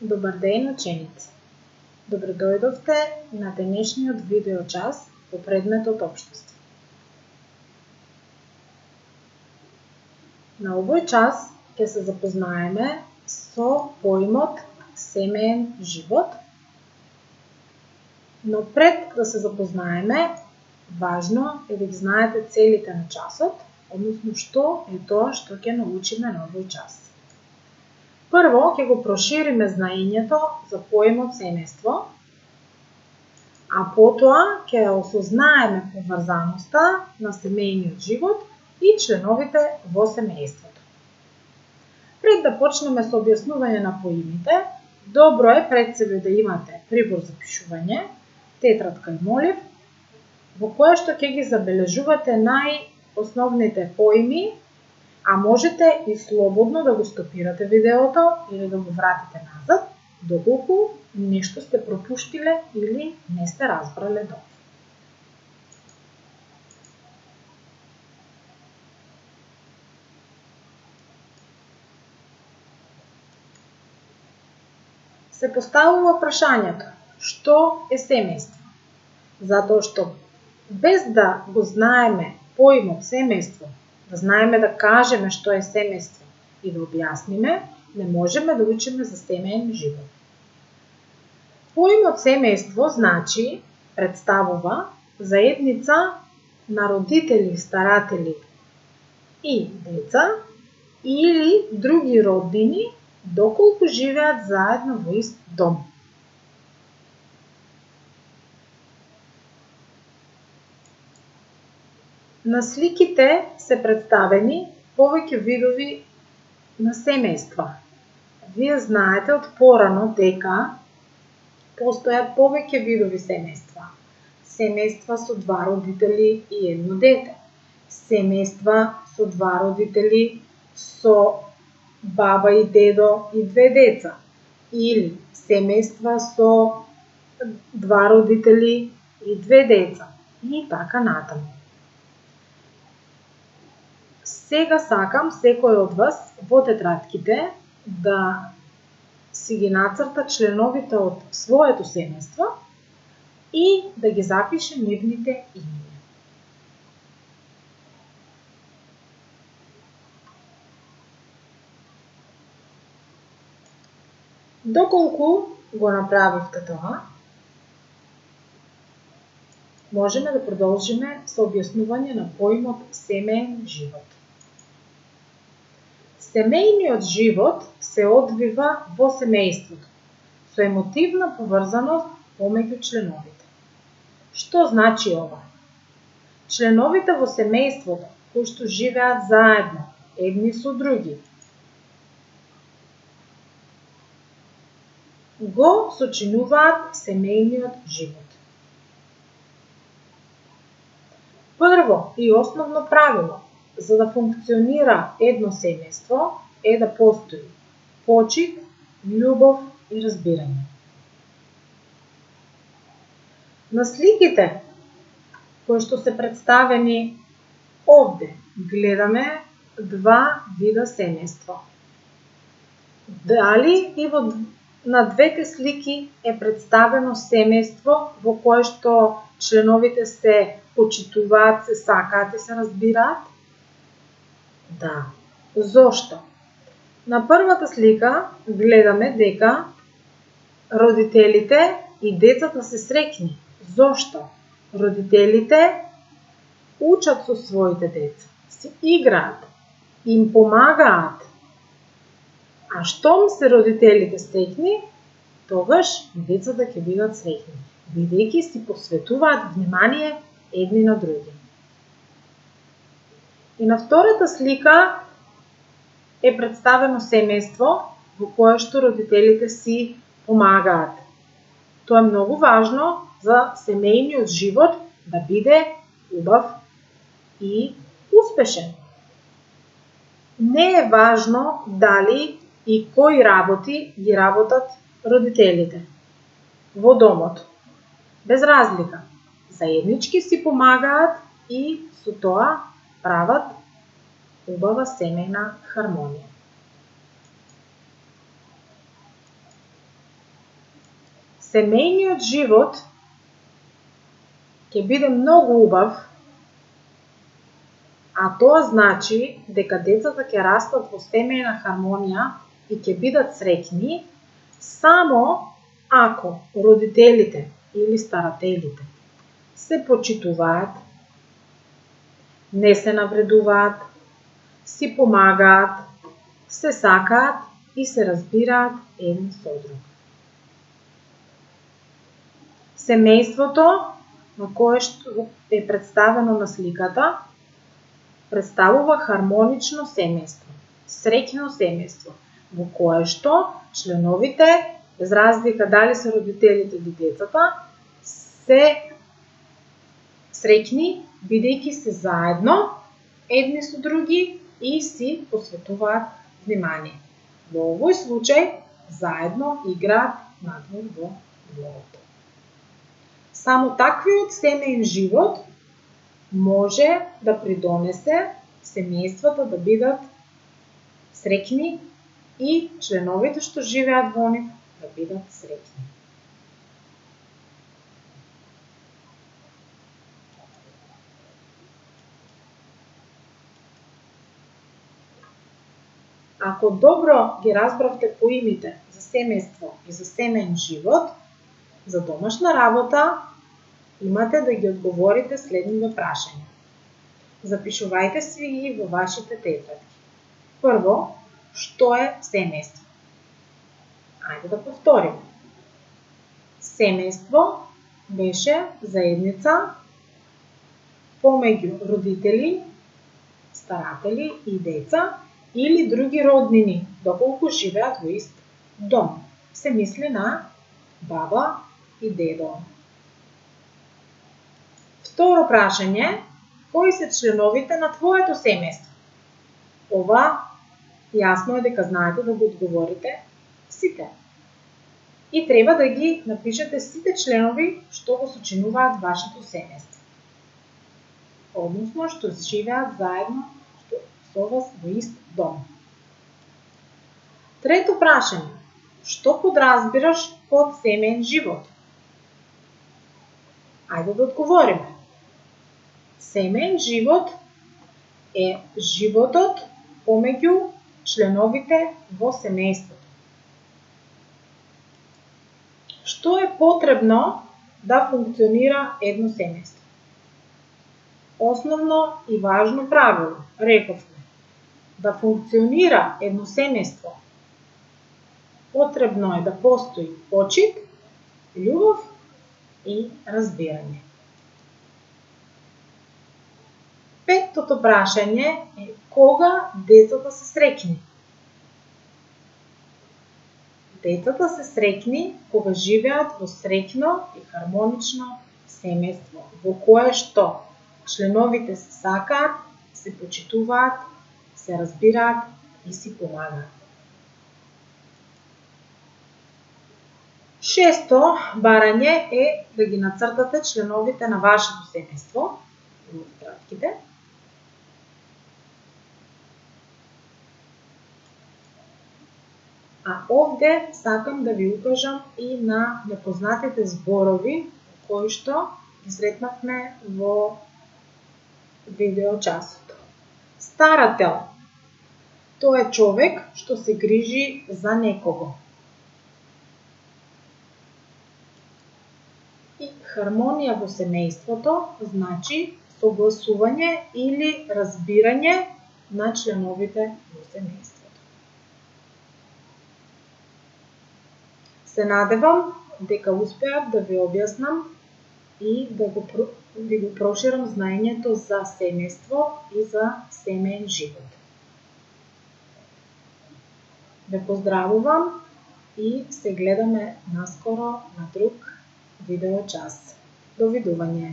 Добар ден, ученици! Добредојдовте на денешниот видеочас по предметот општество. На овој час ќе се запознаеме со поимот семеен живот, но пред да се запознаеме, важно е да ги знаете целите на часот, односно што е тоа што ќе научиме на овој час. Прво ќе го прошириме знаењето за поимот семејство, а потоа ќе осознаеме поврзаноста на семејниот живот и членовите во семејството. Пред да почнеме со објаснување на поимите, добро е пред себе да имате прибор за пишување, тетрадка и молив, во која што ќе ги забележувате најосновните поими, а можете и слободно да го стопирате видеото или да го вратите назад, доколку нешто сте пропуштиле или не сте разбрале добро. Се поставува прашањето: што е семејство? Затоа што без да го знаеме поимот семејство, да знаеме да кажеме што е семејство и да објасниме, не можеме да учиме за семеен живот. Поимот семејство значи, представува заедница на родители, старатели и деца или други родбини, доколку живеат заедно во ист дом. На сликите се представени повеќе видови на семејства. Вие знаете од порано дека постојат повеќе видови семејства. Семејства со два родители и едно дете. Семејства со два родители со баба и дедо и две деца. Или семејства со два родители и две деца. И така натаму. Сега сакам секој од вас во тетрадките да си ги нацрта членовите од своето семејство и да ги запише нивните имиња. Доколку го направивте тоа, можеме да продолжиме со објаснување на поимот семеен живот. Семејниот живот се одвива во семејството, со емотивна поврзаност помеѓу членовите. Што значи ова? Членовите во семејството, кои што живеат заедно, едни со други, го сочинуваат семејниот живот. Прво и основно правило за да функционира едно семејство е да постои почит, љубов и разбирање. На сликите кои што се представени овде гледаме два вида семејство. Дали и на двете слики е представено семејство во кое што членовите се почитуваат, се сакаат и се разбираат? Да. Зошто? На првата слика гледаме дека родителите и децата се среќни. Зошто? Родителите учат со своите деца, се играат, им помагаат. А штом се родителите среќни, тогаш децата ќе бидат среќни, бидејќи си посветуваат внимание едни на други. И на втората слика е представено семејство во кое што родителите си помагаат. Тоа е многу важно за семејниот живот да биде убав и успешен. Не е важно дали и кои работи ги работат родителите во домот. Без разлика. Заеднички си помагаат и со тоа прават убава семејна хармонија. Семејниот живот ќе биде многу убав, а тоа значи дека децата ќе растат во семејна хармонија и ќе бидат среќни само ако родителите или старателите се почитуваат, не се навредуваат, си помагаат, се сакаат и се разбираат еден со друг. Семејството, на кое што е представено на сликата, представува хармонично семејство, среќно семејство, во кое што членовите, без разлика дали се родителите или децата, се среќни бидејќи се заедно едни со други и си посветуваат внимание. Во овој случај заедно играат надвор во дворот. Само таквиот семејен живот може да придонесе семејствата да бидат среќни и членовите што живеат во нив да бидат среќни. Ако добро ги разбравте поимите за семејство и за семејен живот, за домашна работа имате да ги одговорите следниве прашања. Запишувајте си ги во вашите тетрадки. Прво, што е семејство? Ајде да повториме. Семејство беше заедница помеѓу родители, старатели и деца или други роднини, доколку живеат во ист дом. Се мисли на баба и дедо. Второ прашање, кои се членовите на твоето семејство? Ова јасно е дека знаете да го одговорите сите. И треба да ги напишете сите членови што го сочинуваат вашето семејство. Односно што живеат заедно со вас во ист дом. Трето прашање, што подразбираш под семејен живот? Ајде да одговориме. Семејен живот е животот помеѓу членовите во семејството. Што е потребно да функционира едно семејство? Основно и важно правило, рековме, да функционира едно семејство, потребно е да постои почит, љубов и разбирање. Петтото прашање е кога децата се среќни? Децата се среќни кога живеат во среќно и хармонично семејство, во кое што членовите се сакаат, се почитуваат, се разбираат и си помагаат. Шесто барање е да ги нацртате членовите на вашето семејство во тетрадките. А овде сакам да ви укажам и на непознатите зборови кои што ги сретнавме во видеочасот. Старател. Тоа е човек што се грижи за некого. И хармонија во семејството значи согласување или разбирање на членовите во семејството. Се надевам дека успеав да ви објаснам и да ви го проширам знаењето за семејство и за семејен живот. Ве поздравувам и се гледаме наскоро на друг видеочас. Довидување!